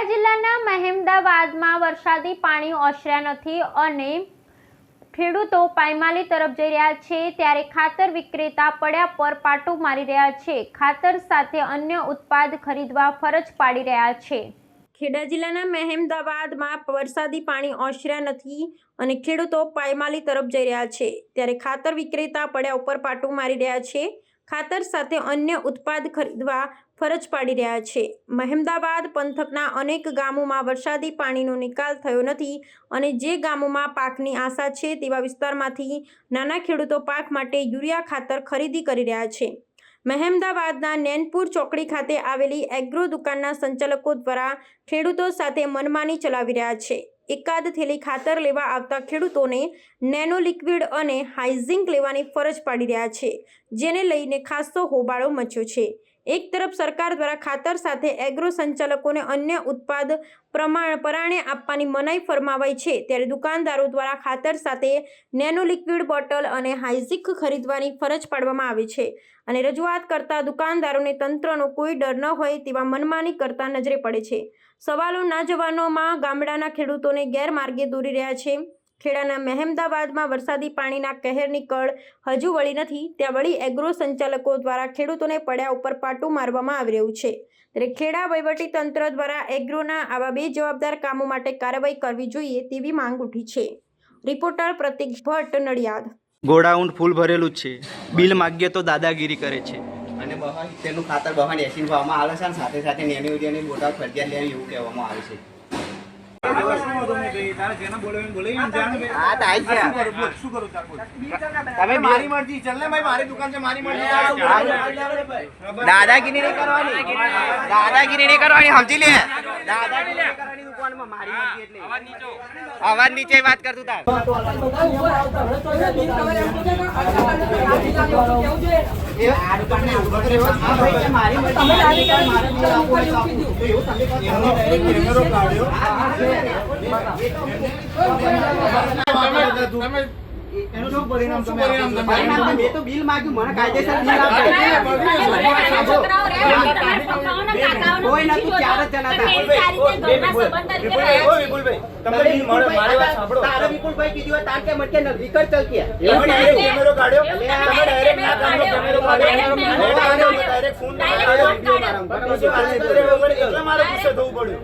ખેડા જિલ્લાના મહેમદાવાદમાં વરસાદી પાણી ઓસર્યા નથી અને ખેડૂતો પાયમાલી તરફ જઈ રહ્યા છે, ત્યારે ખાતર વિક્રેતા પડ્યા પર પાટું મારી રહ્યા છે. ખાતર સાથે અન્ય ઉત્પાદ ખરીદવા ફરજ પાડી રહ્યા છે. ખેડા જિલ્લાના મહેમદાવાદમાં વરસાદી પાણી ઓસર્યા નથી અને ખેડૂતો પાયમાલી તરફ જઈ રહ્યા છે, ત્યારે ખાતર વિક્રેતા પડ્યા ઉપર પાટું મારી રહ્યા છે. ખાતર સાથે અન્ય ઉત્પાદ ખરીદવા ફરજ પાડી રહ્યા છે. મહેમદાવાદ પંથકના અનેક ગામોમાં વરસાદી પાણીનો નિકાલ થયો નથી અને જે ગામોમાં પાકની આશા છે તેવા વિસ્તારમાંથી નાના ખેડૂતો પાક માટે યુરિયા ખાતર ખરીદી કરી રહ્યા છે. મહેમદાવાદના નૈનપુર ચોકડી ખાતે આવેલી એગ્રો દુકાનના સંચાલકો દ્વારા ખેડૂતો સાથે મનમાની ચલાવી રહ્યા છે. એકાદ થેલી ખાતર લેવા આવતા ખેડૂતોને નેનો લિક્વિડ અને હાઇઝિંક લેવાની ફરજ પાડી રહ્યા છે, જેને લઈને ખાસો હોબાળો મચ્યો છે. એક તરફ સરકાર દ્વારા ખાતર સાથે એગ્રો સંચાલકોને અન્ય ઉત્પાદ પરાણે આપવાની મનાઈ ફરમાવાઈ છે, ત્યારે દુકાનદારો દ્વારા ખાતર સાથે નેનો લિક્વિડ બોટલ અને હાઇઝિક ખરીદવાની ફરજ પાડવામાં આવે છે અને રજૂઆત કરતા દુકાનદારોને તંત્રનો કોઈ ડર ન હોય તેવા મનમાની કરતા નજરે પડે છે. સવાલો ના જવાનોમાં ગામડાના ખેડૂતોને ગેરમાર્ગે દોરી રહ્યા છે. ખેડાના મહેમદાવાદમાં વરસાદી પાણીના કહેરની કળ હજુ વળી નથી, ત્યાં વળી એગ્રો સંચાલકો દ્વારા ખેડૂતોને પડ્યા ઉપર પાટું મારવામાં આવી રહ્યું છે. ત્યારે ખેડા વહીવટી તંત્ર દ્વારા એગ્રોના આવા બેજવાબદાર કામો માટે કાર્યવાહી કરવી જોઈએ તેવી માંગ ઉઠી છે. રિપોર્ટર પ્રતિક ભટ્ટ, નડિયાદ. ગોડાઉન ફૂલ ભરેલું જ છે, બિલ માગીએ તો દાદાગીરી કરે છે અને તેનું ખાતર 80 ભાવમાં આવે છે અને સાથે સાથે નેની યુરિયાની બોટલ ફરજિયાત લેવી એવું કહેવામાં આવે છે. મારી મરજી ચાલ ને ભાઈ, મારી દુકાન છે, મારી મરજી. દાદાગીરી નહીં કરવાની, દાદાગીરી નહીં કરવાની, સમજી લે. દાદાગીરી નહીં કરવાની દુકાનમાં, મારી મરજી એટલે અવાજ નીચે વાત કરતું તાર. બિલ માંગ્યું, મને કાયદેસર બિલ આપે. કોઈ નતું, 4 જ જણા હતા. વિપુલભાઈ કીધું હોય તાર કે મટકે વિકટ ચલકી કેમેરો કાઢ્યો, મારે ગુસ્સે થવું પડ્યું.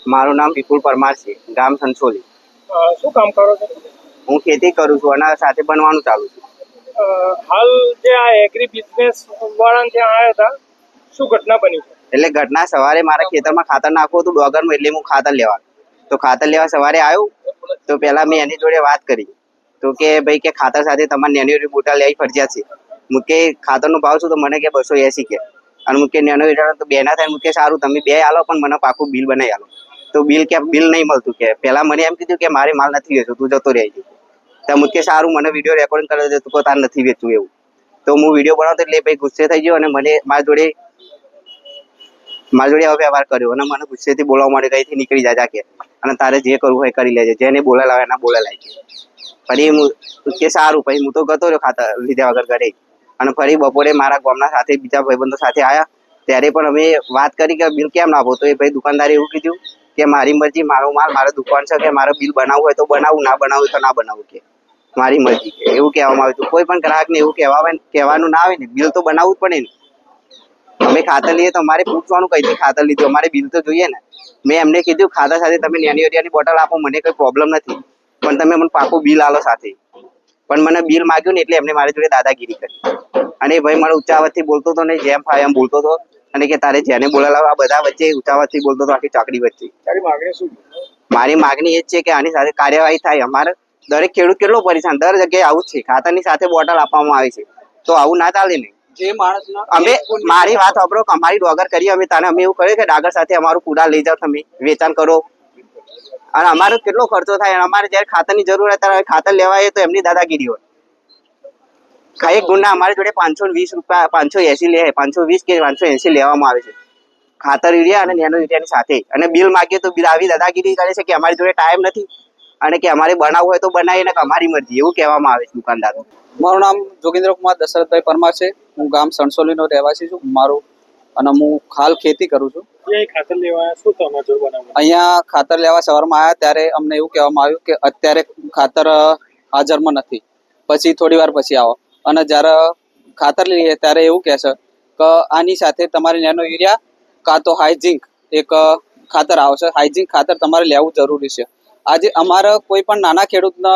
મારું નામ વિપુલ પરમાર છે, ગામ સંસોલી. શું કામ કરો છો? હું ખેતી કરું છું અને સાથે બનવાનું ચાલુ છું. હાલ જે આ એગ્રી બિઝનેસ વાળા ત્યાં આવ્યા હતા, શું ઘટના બની? એટલે ઘટના સવારે મારા ખેતરમાં ખાતર નાખવું હતું ડોગરમાં, એટલે હું ખાતર લેવા તો ખાતર લેવા સવારે આવ્યું તો પહેલા મેં એની જોડે વાત કરી તો કે ભાઈ કે ખાતર સાથે તમારે નેનો બોટલ લેવી ફરજિયાત છે. મુકે ખાતરનો ભાવ શું? તો મને કે 280 કે. અને મુકે નેનો તો 2 ના થાય. મુકે સારું તમે 2 આલો પણ મને પાકું બિલ બનાવી આલો. તો બિલ નહીં મળતું કે પહેલા મને એમ કીધું કે મારે માલ નથી વેચવું, તું જતો રહે. તો મુકે સારું મને વિડીયો રેકોર્ડિંગ કરી દે, તું તાર નથી વેચવું એવું. તો હું વિડીયો બનાવતો એટલે ભાઈ ગુસ્સે થઈ ગયો અને મને મારી જોડે હવે વ્યવહાર કર્યો અને મને ગુસ્સેથી બોલાવવા માટે કઈથી નીકળી જાય કે અને તારે જે કરવું હોય કરી લેજે, જેને બોલાવે એના બોલાય. ફરી હું કે સારું, પછી હું તો ગતો રહ્યો ખાતર લીધા વગર ઘરે. અને ફરી બપોરે મારા ગામના સાથે બીજા ભાઈબંધો સાથે આવ્યા ત્યારે પણ અમે વાત કરી કે બિલ કેમ ના આપો? તો એ ભાઈ દુકાનદારે એવું કીધું કે મારી મરજી, મારો માલ, મારો દુકાન છે, કે મારે બિલ બનાવવું હોય તો બનાવું, ના બનાવવું તો ના બનાવવું, કે મારી મરજી, કે એવું કહેવામાં આવ્યું. કોઈ પણ ગ્રાહકને એવું કહેવાનું ના આવે ને, બિલ તો બનાવવું જ પડે ને. અમે ખાતર લઈએ તો અમારે પૂછવાનું કઈથી ખાતર લીધું, અમારે બિલ તો જોઈએ ને. મેં એમને કીધું ખાતર સાથે તમે નેની યુરિયાની બોટલ આપો, મને કોઈ પ્રોબ્લેમ નથી, પણ તમે મને પાકું બિલ આલો સાથે. પણ મને બિલ માગ્યું ને એટલે એમને મારી જોડે દાદાગીરી કરી. અને ભાઈ મને ઉચ્ચાવતથી બોલતો હતો ને, જેમ ફાય એમ બોલતો હતો અને કે તારે જેને બોલાવા આ બધા વચ્ચે ઉચાવતથી બોલતો હતો, આખી ચોકડી વચ્ચે. મારી માગણી એ જ છે કે આની સાથે કાર્યવાહી થાય. અમારે દરેક ખેડૂત કેટલો પરેશાન, દર જગ્યાએ આવું જ છે, ખાતરની સાથે બોટલ આપવામાં આવે છે, તો આવું ના ચાલે ને. જે માણસ અમે મારી વાત સાંભળો, અમારી ડોગર કરી અમે તાને અમે એવું કર્યું કે ડાગર સાથે અમારું કુડા લઈ જાઓ, તમે વેચાણ કરો, અને અમારો કેટલો ખર્ચો થાય, અને અમારે જયારે ખાતરની જરૂર હોય ત્યારે ખાતર લેવાય તો એમની દાદાગીરી હોય. એક ગુણના અમારી જોડે 520 રૂપિયા 580 લે, 520 કે 580 લેવામાં આવે છે ખાતર યુરિયા અને નેનો યુરિયાની સાથે, અને બિલ માગીએ તો બિલ આવી દાદાગીરી કરે છે કે અમારી જોડે ટાઈમ નથી, અને કે અમારે બનાવવું હોય તો બનાવીએ ને અમારી મરજી, એવું કહેવામાં આવે છે દુકાનદારો. મારું નામ જોગેન્દ્ર કુમાર દશરથભાઈ પરમાર છે. હું ગામ સણસોલીનો રહેવાસી છું મારું, અને હું હાલ ખેતી કરું છું. ખાતર લેવા શું તમારે બનાવવું? અહીંયા ખાતર લેવા સવારમાં આવ્યા ત્યારે અમને એવું કહેવામાં આવ્યું કે અત્યારે ખાતર હાજરમાં નથી, પછી થોડી વાર પછી આવો. અને જ્યારે ખાતર લઈએ ત્યારે એવું કહે છે કે આની સાથે તમારે નેનો યુરિયા કાં તો હાઇઝિંક એક ખાતર આવશે, હાઇઝિંક ખાતર તમારે લેવું જરૂરી છે. આજે અમારે કોઈ પણ નાના ખેડૂતને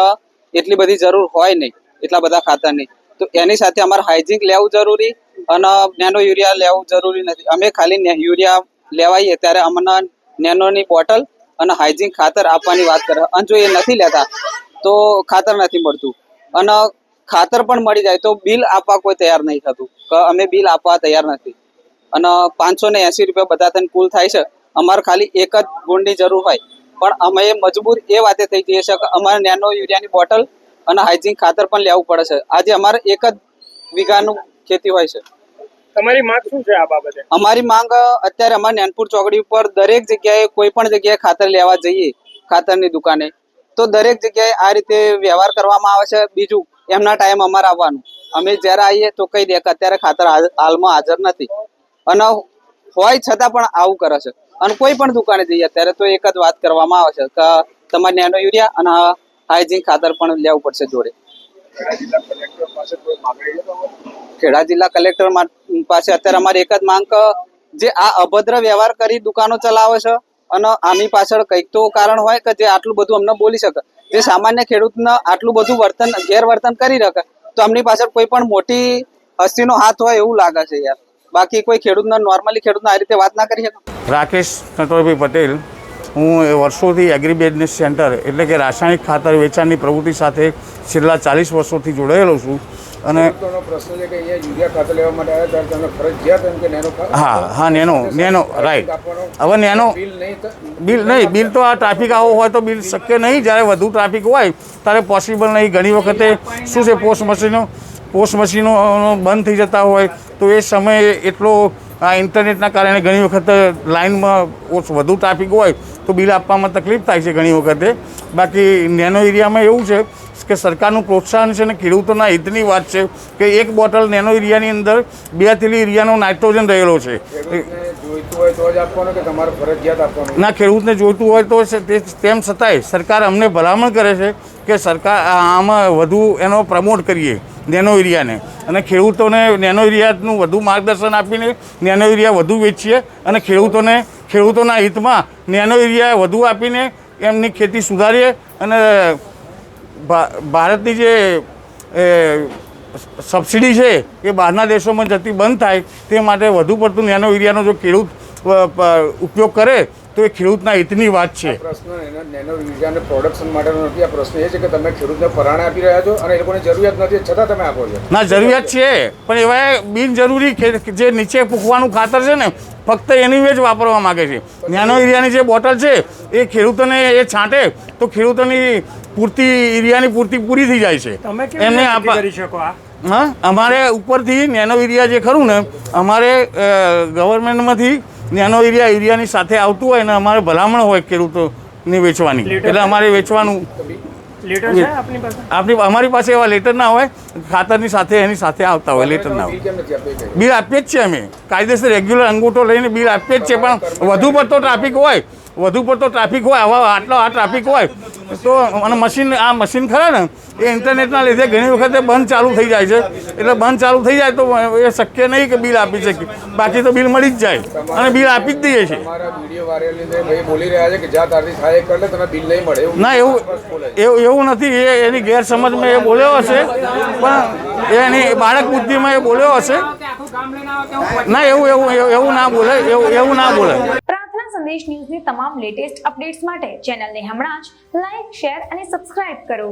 એટલી બધી જરૂર હોય નહીં, એટલા બધા ખાતરની, તો એની સાથે અમારે હાઇઝિંક લેવું જરૂરી અને નેનો યુરિયા લેવું જરૂરી નથી. અમે ખાલી યુરિયા લેવાઈએ ત્યારે અમને નેનોની બોટલ અને હાઇઝિંક ખાતર આપવાની વાત કરે, અને જો એ નથી લેતા તો ખાતર નથી મળતું, અને ખાતર પણ મળી જાય તો બિલ આપવા કોઈ તૈયાર નહીં થતું, કે અમે બિલ આપવા તૈયાર નથી. અને 580 રૂપિયા બધા થઈને કુલ થાય છે. અમારે ખાલી એક જ ગુણની જરૂર હોય, પણ અમે મજબૂર એ વાતે થઈ જઈએ છીએ કે અમારે નેનો યુરિયાની બોટલ અને હાઇઝિંક ખાતર પણ લેવું પડે છે. આજે અમારે એક જ વીઘાનું ખેતી હોય છે. તમારી માંગ શું છે આ બાબતે? અમારી માંગ અત્યારે અમારે નેનપુર ચોકડી ઉપર દરેક જગ્યાએ કોઈ પણ જગ્યાએ ખાતર લેવા જઈએ ખાતરની દુકાને, તો દરેક જગ્યાએ આ રીતે વ્યવહાર કરવામાં આવે છે. બીજું, એમના ટાઈમ અમારે આવવાનું, અમે જ્યારે આવીએ તો કહી દે કે અત્યારે ખાતર હાલમાં હાજર નથી, અને હોય છતાં પણ આવું કરે છે. અને કોઈ પણ દુકાને જઈએ અત્યારે તો એક જ વાત કરવામાં આવે છે કે તમારે નેનો યુરિયા અને હાઇઝિંક ખાતર પણ લેવું પડશે જોડે. ખેડા જિલ્લા કલેક્ટર પાસે અત્યારે અમારી એક જ માંગ કે જે આ અભદ્ર વ્યવહાર કરી દુકાનો ચલાવે છે, અને આની પાછળ કંઈક તો કારણ હોય કે જે આટલું બધું અમને બોલી શકે, જે સામાન્ય ખેડૂતને આટલું બધું ગેરવર્તન કરી શકે, તો આમની પાછળ કોઈ પણ મોટી હસ્તીનો હાથ હોય એવું લાગે છે યાર. બાકી કોઈ ખેડૂતને નોર્મલી ખેડૂતને આ રીતે વાત ના કરી શકે. રાકેશ નટવરભાઈ પટેલ. હું વર્ષોથી એગ્રી બિઝનેસ સેન્ટર એટલે કે રાસાયણિક ખાતર વેચાણની પ્રવૃત્તિ સાથે છેલ્લા 40 વર્ષોથી જોડાયેલો છું. અને પ્રશ્ન છે કે અહીંયા યુરિયા ખાતર લેવા માટે આવ્યા ત્યારે તમને ફરજિયાત એમ કે નેનો હા નેનો રાઈટ. હવે નેનો બિલ તો આ ટ્રાફિક આવો હોય તો બિલ શક્ય નહીં, જ્યારે વધુ ટ્રાફિક હોય ત્યારે પોસિબલ નહીં. ઘણી વખતે શું છે, પોસ્ટ મશીનો બંધ થઈ જતા હોય તો એ સમયે એટલો આ ઇન્ટરનેટના કારણે ઘણી વખત લાઇનમાં વધુ ટ્રાફિક હોય તો બિલ આપવામાં તકલીફ થાય છે ઘણી વખતે. બાકી નેનો એરિયામાં એવું છે કે સરકારનું પ્રોત્સાહન છે, અને ખેડૂતોના હિતની વાત છે કે એક બોટલ નેનો યુરિયાની અંદર 2 થેલી યુરિયાનો નાઇટ્રોજન રહેલો છે. ના, ખેડૂતને જોઈતું હોય તો તેમ છતાંય સરકાર અમને ભલામણ કરે છે કે સરકાર આમાં વધુ એનો પ્રમોટ કરીએ નેનો યુરિયાને, અને ખેડૂતોને નેનો યુરિયાનું વધુ માર્ગદર્શન આપીને નેનો યુરિયા વધુ વેચીએ, અને ખેડૂતોના હિતમાં નેનો યુરિયા વધુ આપીને એમની ખેતી સુધારીએ, અને ભારતની જે સબસિડી છે એ બહારના દેશોમાં જતી બંધ થાય તે માટે વધુ પડતું નેનો યુરિયાનો જો ખેડૂત ઉપયોગ કરે તો એ ખેડૂતના હિતની વાત છે. પ્રશ્ન નેનો યુરિયાને પ્રોડક્શન માટેનો નથી, આ પ્રશ્ન એ છે કે તમે ખેડૂતને પરાણે આપી રહ્યા છો અને એ લોકોને જરૂરિયાત નથી છતાં તમે આપો છો. ના, જરૂરિયાત છે, પણ એવા બિનજરૂરી જે નીચે પૂખવાનું ખાતર છે ને ફક્ત એની જ વાપરવા માગે છે. નેનો યુરિયાની જે બોટલ છે એ ખેડૂતોને એ છાંટે તો ખેડૂતોની યુરિયાની પૂર્તિ પૂરી થઈ જાય છે. એમને કરી શકો. હા, અમારે ઉપરથી નેનો યુરિયા જે ખરું ને, અમારે ગવર્મેન્ટમાંથી નેનો યુરિયાની સાથે આવતું હોય ને અમારે ભલામણ હોય ખેડૂતોને વેચવાની, એટલે અમારે વેચવાનું. અમારી પાસે એવા લેટર ના હોય, ખાતરની સાથે એની સાથે આવતા હોય, લેટર ના હોય. બિલ આપીએ જ છે અમે, કાયદેસર રેગ્યુલર અંગૂઠો લઈને બિલ આપીએ જ છે, પણ વધુ પડતો ટ્રાફિક હોય આ ટ્રાફિક હોય તો, અને મશીન ખરા ને એ ઇન્ટરનેટના લીધે ઘણી વખતે બંધ ચાલુ થઈ જાય છે, એટલે બંધ ચાલુ થઈ જાય તો એ શક્ય નહીં કે બિલ આપી શકીએ, બાકી તો બિલ મળી જ જાય અને બિલ આપી જ દઈએ છીએ. ના, એવું નથી, એની ગેરસમજમાં એ બોલ્યો હશે, પણ એની બાળક બુદ્ધિમાં એ બોલ્યો હશે. ના, એવું ના બોલે. સંદેશ ન્યૂઝની તમામ લેટેસ્ટ અપડેટ્સ માટે ચેનલને હમણાં જ લાઇક, શેર અને સબસ્ક્રાઇબ કરો.